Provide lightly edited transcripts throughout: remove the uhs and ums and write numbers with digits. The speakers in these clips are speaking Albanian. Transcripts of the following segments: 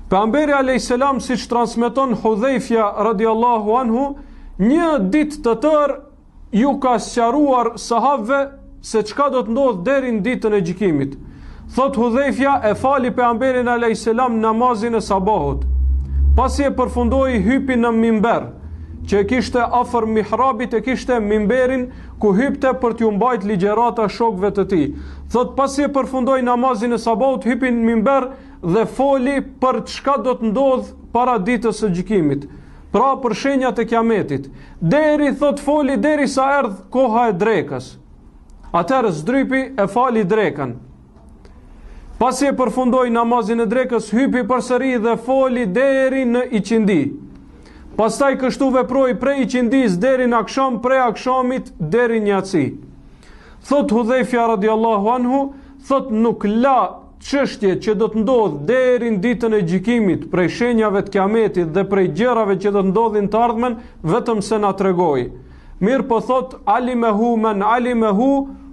Pejgamberi alayhis salam, siç transmeton Hudhaifja radiallahu anhu, një ditë të tërë ju ka sqaruar sahabëve se çka do të ndodh deri në ditën e gjykimit. Thot Hudhaifja, e fali pejgamberin alayhis salam namazin e sabahut. Pasi e përfundoi, hypi në mimber, që kishte afër mihrabit, e kishte mimberin ku hypte për t'ju mbajt ligjërata shokëve të tij. Thot pasi e përfundoi namazin e sabahut, hypi në mimber dhe foli për çka do të ndodh para ditës së gjykimit. Pra për shenjat e kiametit. Thot foli deri sa erdh koha e drekës. Atëherë zdrypi e fali drekën. Pasi e përfundoi namazin e drekës, hypi përsëri dhe foli deri në iqindi. Pastaj kështu veproi prej iqindis deri në akşam, prej akşamit deri në yatsi. Thot Hudhaifja radiallahu anhu, thot nuk la çështje që do të ndodh deri në ditën e gjykimit prej shenjave të kiametit dhe prej gjërave që do të ndodhin të ardhmen, vetëm se na tregoi. Mirë po thot alimehu men alimehu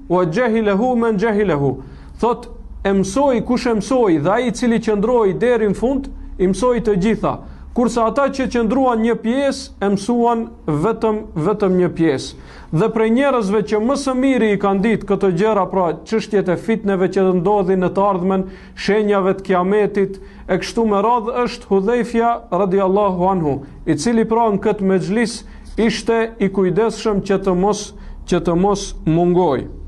wa jahilehu men jahilehu. Thot e mësoi kush e mësoi dhe ai i cili qëndroi deri në fund, i mësoi të gjitha. Kurse ata që qëndruan një pjesë e mësuan vetëm një pjesë. Dhe prej njerëzve që më së miri i kanë ditë këto gjëra, pra çështjet e fitneve që do ndodhin në të ardhmen, shenjave të kiametit, e kështu me radhë është Hudhaifja radiallahu anhu, i cili pra në këtë mexhlis ishte i kujdesshëm që të mos mungoj.